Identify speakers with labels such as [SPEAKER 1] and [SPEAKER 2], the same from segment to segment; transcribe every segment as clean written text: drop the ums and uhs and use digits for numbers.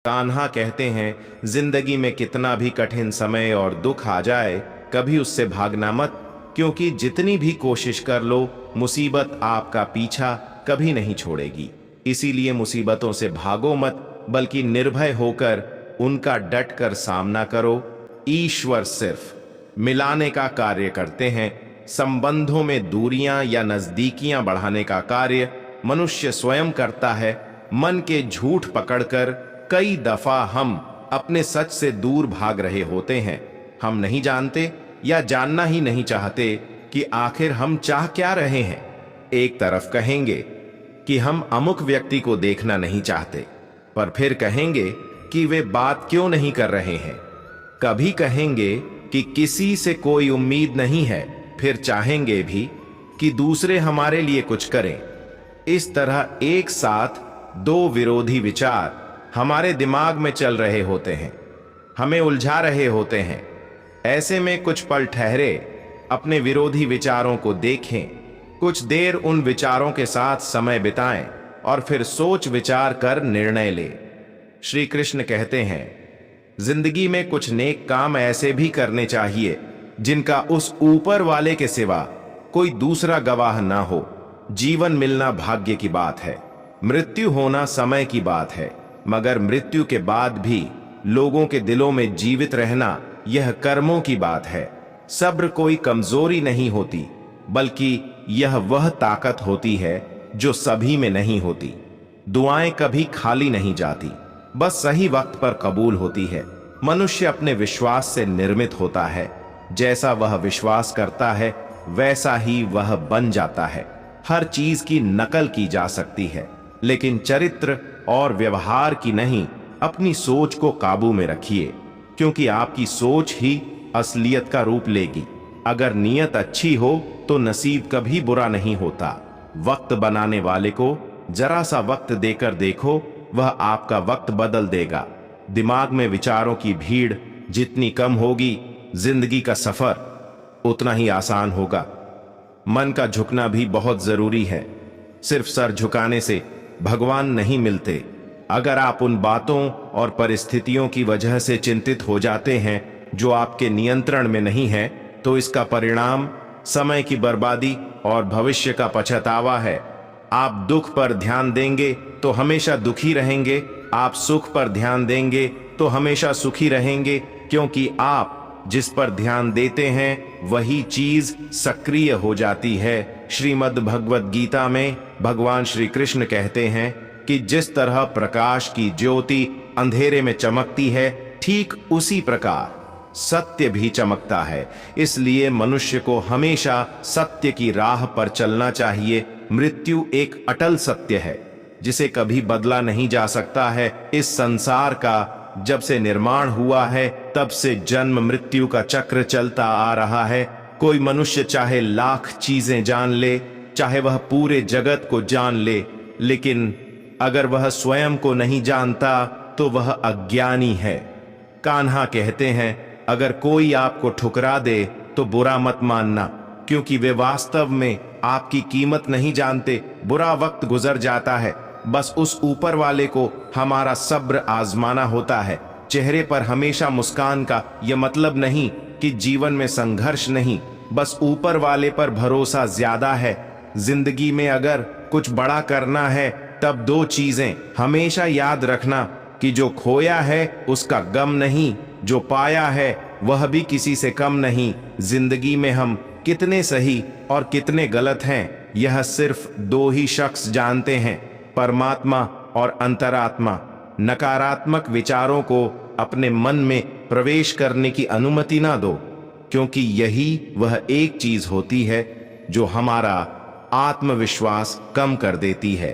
[SPEAKER 1] कान्हा कहते हैं, जिंदगी में कितना भी कठिन समय और दुख आ जाए, कभी उससे भागना मत, क्योंकि जितनी भी कोशिश कर लो, मुसीबत आपका पीछा कभी नहीं छोड़ेगी। इसीलिए मुसीबतों से भागो मत, बल्कि निर्भय होकर उनका डट कर सामना करो। ईश्वर सिर्फ मिलाने का कार्य करते हैं। संबंधों में दूरियां या नजदीकियां बढ़ाने का कार्य मनुष्य स्वयं करता है। मन के झूठ पकड़कर कई दफा हम अपने सच से दूर भाग रहे होते हैं। हम नहीं जानते या जानना ही नहीं चाहते कि आखिर हम चाह क्या रहे हैं। एक तरफ कहेंगे कि हम अमुक व्यक्ति को देखना नहीं चाहते, पर फिर कहेंगे कि वे बात क्यों नहीं कर रहे हैं। कभी कहेंगे कि किसी से कोई उम्मीद नहीं है, फिर चाहेंगे भी कि दूसरे हमारे लिए कुछ करें। इस तरह एक साथ दो विरोधी विचार हमारे दिमाग में चल रहे होते हैं, हमें उलझा रहे होते हैं। ऐसे में कुछ पल ठहरे, अपने विरोधी विचारों को देखें, कुछ देर उन विचारों के साथ समय बिताएं और फिर सोच विचार कर निर्णय लें। श्री कृष्ण कहते हैं, जिंदगी में कुछ नेक काम ऐसे भी करने चाहिए जिनका उस ऊपर वाले के सिवा कोई दूसरा गवाह ना हो। जीवन मिलना भाग्य की बात है, मृत्यु होना समय की बात है, मगर मृत्यु के बाद भी लोगों के दिलों में जीवित रहना यह कर्मों की बात है। सब्र कोई कमजोरी नहीं होती, बल्कि यह वह ताकत होती है जो सभी में नहीं होती। दुआएं कभी खाली नहीं जाती, बस सही वक्त पर कबूल होती है। मनुष्य अपने विश्वास से निर्मित होता है, जैसा वह विश्वास करता है वैसा ही वह बन जाता है। हर चीज की नकल की जा सकती है, लेकिन चरित्र और व्यवहार की नहीं। अपनी सोच को काबू में रखिए, क्योंकि आपकी सोच ही असलियत का रूप लेगी। अगर नीयत अच्छी हो तो नसीब कभी बुरा नहीं होता। वक्त बनाने वाले को जरा सा वक्त देकर देखो, वह आपका वक्त बदल देगा। दिमाग में विचारों की भीड़ जितनी कम होगी, जिंदगी का सफर उतना ही आसान होगा। मन का झुकना भी बहुत जरूरी है। सिर्फ सर झुकाने से भगवान नहीं मिलते। अगर आप उन बातों और परिस्थितियों की वजह से चिंतित हो जाते हैं जो आपके नियंत्रण में नहीं है, तो इसका परिणाम समय की बर्बादी और भविष्य का पछतावा है। आप दुख पर ध्यान देंगे तो हमेशा दुखी रहेंगे, आप सुख पर ध्यान देंगे तो हमेशा सुखी रहेंगे, क्योंकि आप जिस पर ध्यान देते हैं वही चीज सक्रिय हो जाती है। श्रीमद् भगवद गीता में भगवान श्री कृष्ण कहते हैं कि जिस तरह प्रकाश की ज्योति अंधेरे में चमकती है, ठीक उसी प्रकार सत्य भी चमकता है। इसलिए मनुष्य को हमेशा सत्य की राह पर चलना चाहिए। मृत्यु एक अटल सत्य है जिसे कभी बदला नहीं जा सकता है। इस संसार का जब से निर्माण हुआ है, तब से जन्म मृत्यु का चक्र चलता आ रहा है। कोई मनुष्य चाहे लाख चीजें जान ले, चाहे वह पूरे जगत को जान ले, लेकिन अगर वह स्वयं को नहीं जानता तो वह अज्ञानी है। कान्हा कहते हैं, अगर कोई आपको ठुकरा दे तो बुरा मत मानना, क्योंकि वे वास्तव में आपकी कीमत नहीं जानते। बुरा वक्त गुजर जाता है, बस उस ऊपर वाले को हमारा सब्र आजमाना होता है। चेहरे पर हमेशा मुस्कान का यह मतलब नहीं कि जीवन में संघर्ष नहीं, बस ऊपर वाले पर भरोसा ज्यादा है। जिंदगी में अगर कुछ बड़ा करना है तब दो चीजें हमेशा याद रखना कि जो खोया है उसका गम नहीं, जो पाया है वह भी किसी से कम नहीं। जिंदगी में हम कितने सही और कितने गलत हैं, यह सिर्फ दो ही शख्स जानते हैं, परमात्मा और अंतरात्मा। नकारात्मक विचारों को अपने मन में प्रवेश करने की अनुमति ना दो, क्योंकि यही वह एक चीज होती है जो हमारा आत्मविश्वास कम कर देती है।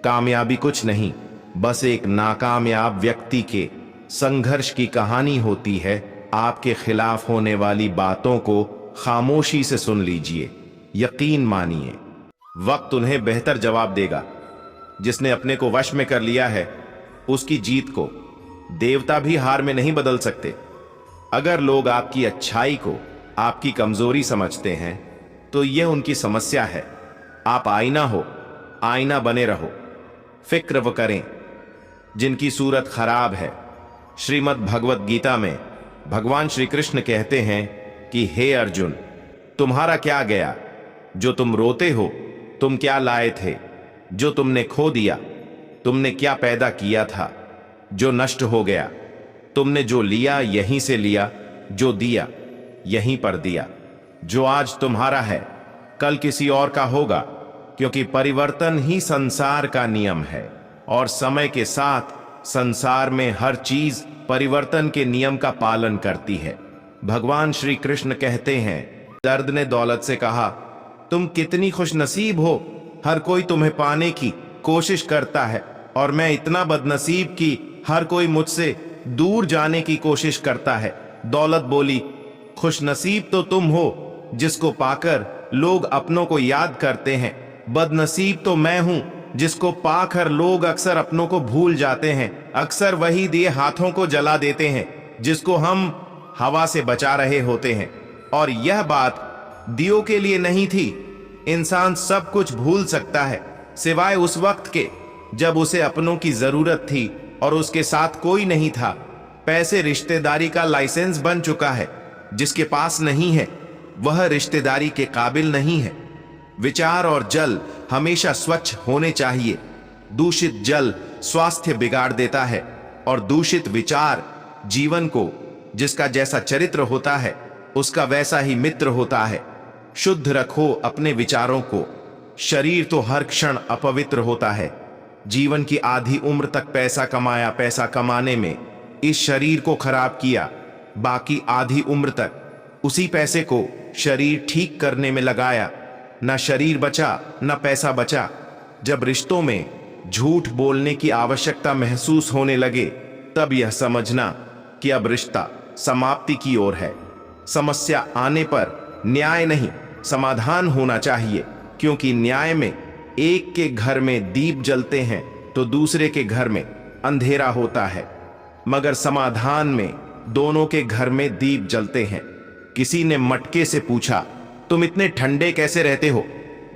[SPEAKER 1] कामयाबी कुछ नहीं, बस एक नाकामयाब व्यक्ति के संघर्ष की कहानी होती है। आपके खिलाफ होने वाली बातों को खामोशी से सुन लीजिए, यकीन मानिए वक्त उन्हें बेहतर जवाब देगा। जिसने अपने को वश में कर लिया है, उसकी जीत को देवता भी हार में नहीं बदल सकते। अगर लोग आपकी अच्छाई को आपकी कमजोरी समझते हैं तो यह उनकी समस्या है। आप आईना हो, आईना बने रहो। फिक्र व करें, जिनकी सूरत खराब है। श्रीमद् भगवत गीता में भगवान श्री कृष्ण कहते हैं कि हे अर्जुन, तुम्हारा क्या गया? जो तुम रोते हो, तुम क्या लाए थे? जो तुमने खो दिया, तुमने क्या पैदा किया था? जो नष्ट हो गया, तुमने जो लिया यहीं से लिया, जो दिया यहीं पर दिया। जो आज तुम्हारा है, कल किसी और का होगा, क्योंकि परिवर्तन ही संसार का नियम है और समय के साथ संसार में हर चीज परिवर्तन के नियम का पालन करती है। भगवान श्री कृष्ण कहते हैं, दर्द ने दौलत से कहा, तुम कितनी खुशनसीब हो, हर कोई तुम्हें पाने की कोशिश करता है और मैं इतना बदनसीब कि हर कोई मुझसे दूर जाने की कोशिश करता है। दौलत बोली, खुशनसीब तो तुम हो जिसको पाकर लोग अपनों को याद करते हैं, बदनसीब तो मैं हूं जिसको पाकर लोग अक्सर अपनों को भूल जाते हैं। अक्सर वही दिए हाथों को जला देते हैं जिसको हम हवा से बचा रहे होते हैं। और यह बात दियों के लिए नहीं थी। इंसान सब कुछ भूल सकता है सिवाय उस वक्त के जब उसे अपनों की जरूरत थी और उसके साथ कोई नहीं था। पैसे रिश्तेदारी का लाइसेंस बन चुका है, जिसके पास नहीं है वह रिश्तेदारी के काबिल नहीं है। विचार और जल हमेशा स्वच्छ होने चाहिए। दूषित जल स्वास्थ्य बिगाड़ देता है और दूषित विचार जीवन को, जिसका जैसा चरित्र होता है उसका वैसा ही मित्र होता है। शुद्ध रखो अपने विचारों को। शरीर तो हर क्षण अपवित्र होता है। जीवन की आधी उम्र तक पैसा कमाया, पैसा कमाने में इस शरीर को खराब किया, बाकी आधी उम्र तक उसी पैसे को शरीर ठीक करने में लगाया। ना शरीर बचा ना पैसा बचा। जब रिश्तों में झूठ बोलने की आवश्यकता महसूस होने लगे, तब यह समझना कि अब रिश्ता समाप्ति की ओर है। समस्या आने पर न्याय नहीं, समाधान होना चाहिए, क्योंकि न्याय में एक के घर में दीप जलते हैं तो दूसरे के घर में अंधेरा होता है, मगर समाधान में दोनों के घर में दीप जलते हैं। किसी ने मटके से पूछा, तुम इतने ठंडे कैसे रहते हो?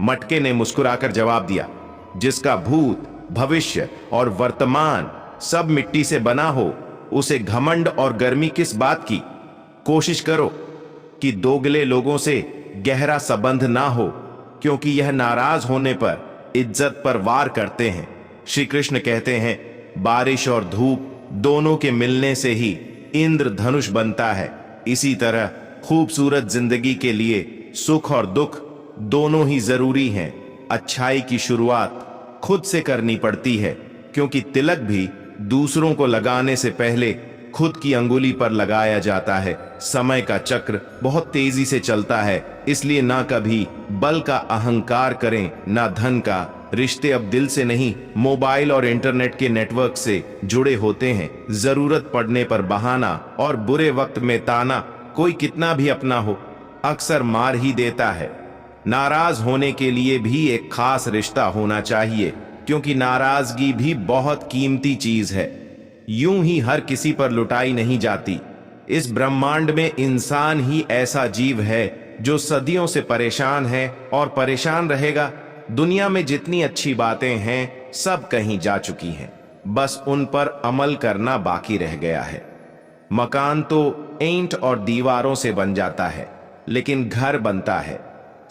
[SPEAKER 1] मटके ने मुस्कुराकर जवाब दिया, जिसका भूत, भविष्य और वर्तमान सब मिट्टी से बना हो, उसे घमंड और गर्मी किस बात की? कोशिश करो कि दोगले लोगों से गहरा संबंध ना हो, क्योंकि यह नाराज होने पर इज्जत पर वार करते हैं। श्री कृष्ण कहते हैं, बारिश और धूप दोनों के मिलने से ही इंद्रधनुष बनता है। इसी तरह खूबसूरत जिंदगी के लिए सुख और दुख दोनों ही जरूरी हैं। अच्छाई की शुरुआत खुद से करनी पड़ती है, क्योंकि तिलक भी दूसरों को लगाने से पहले खुद की अंगुली पर लगाया जाता है। समय का चक्र बहुत तेजी से चलता है, इसलिए ना कभी बल का अहंकार करें, ना धन का। रिश्ते अब दिल से नहीं, मोबाइल और इंटरनेट के नेटवर्क से जुड़े होते हैं। जरूरत पड़ने पर बहाना और बुरे वक्त में ताना कोई कितना भी अपना हो, अक्सर मार ही देता है। नाराज होने के लिए भी एक खास रिश्ता होना चाहिए, क्योंकि नाराजगी भी बहुत कीमती चीज है। यूं ही हर किसी पर लुटाई नहीं जाती। इस ब्रह्मांड में इंसान ही ऐसा जीव है जो सदियों से परेशान है और परेशान रहेगा। दुनिया में जितनी अच्छी बातें हैं सब कहीं जा चुकी हैं, बस उन पर अमल करना बाकी रह गया है। मकान तो ईंट और दीवारों से बन जाता है, लेकिन घर बनता है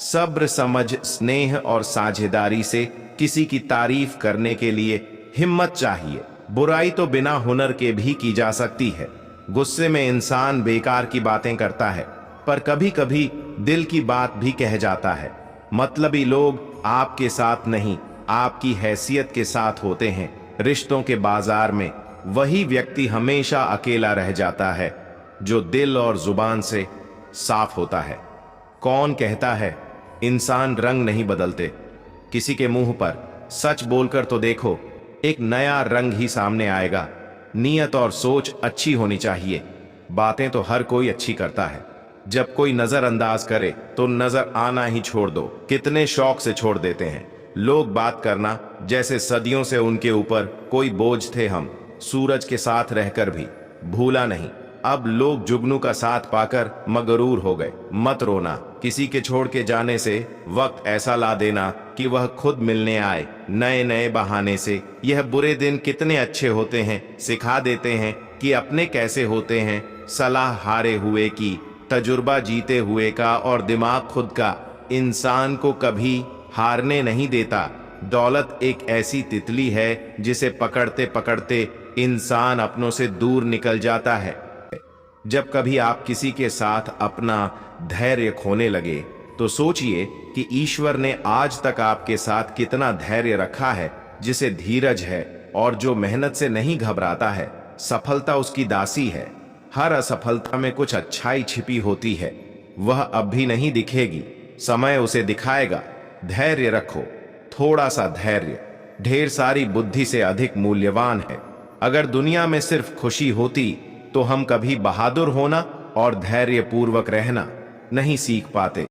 [SPEAKER 1] सब्र, समझ, स्नेह और साझेदारी से। किसी की तारीफ करने के लिए हिम्मत चाहिए। बुराई तो बिना हुनर के भी की जा सकती है। गुस्से में इंसान बेकार की बातें करता है, पर कभी कभी दिल की बात भी कह जाता है। मतलबी लोग आपके साथ नहीं, आपकी हैसियत के साथ होते हैं। रिश्तों के बाजार में वही व्यक्ति हमेशा अकेला रह जाता है जो दिल और जुबान से साफ होता है। कौन कहता है इंसान रंग नहीं बदलते? किसी के मुंह पर सच बोलकर तो देखो, एक नया रंग ही सामने आएगा। नीयत और सोच अच्छी होनी चाहिए। बातें तो हर कोई अच्छी करता है, जब कोई नजरअंदाज करे तो नजर आना ही छोड़ दो। कितने शौक से छोड़ देते हैं लोग बात करना, जैसे सदियों से उनके ऊपर कोई बोझ थे हम। सूरज के साथ रहकर भी भूला नहीं। अब लोग जुगनू का साथ पाकर मगरूर हो गए। मत रोना, किसी के छोड़ के जाने से वक्त ऐसा ला देना कि वह खुद मिलने आए नए नए बहाने से। यह बुरे दिन कितने अच्छे होते हैं, सिखा देते हैं कि अपने कैसे होते हैं। सलाह हारे हुए की, तजुर्बा जीते हुए का और दिमाग खुद का इंसान को कभी हारने नहीं देता। दौलत एक ऐसी तितली है जिसे पकड़ते पकड़ते इंसान अपनों से दूर निकल जाता है। जब कभी आप किसी के साथ अपना धैर्य खोने लगे तो सोचिए कि ईश्वर ने आज तक आपके साथ कितना धैर्य रखा है। जिसे धीरज है और जो मेहनत से नहीं घबराता है, सफलता उसकी दासी है। हर असफलता में कुछ अच्छाई छिपी होती है, वह अब भी नहीं दिखेगी, समय उसे दिखाएगा। धैर्य रखो, थोड़ा सा धैर्य ढेर सारी बुद्धि से अधिक मूल्यवान है। अगर दुनिया में सिर्फ खुशी होती तो हम कभी बहादुर होना और धैर्यपूर्वक रहना नहीं सीख पाते।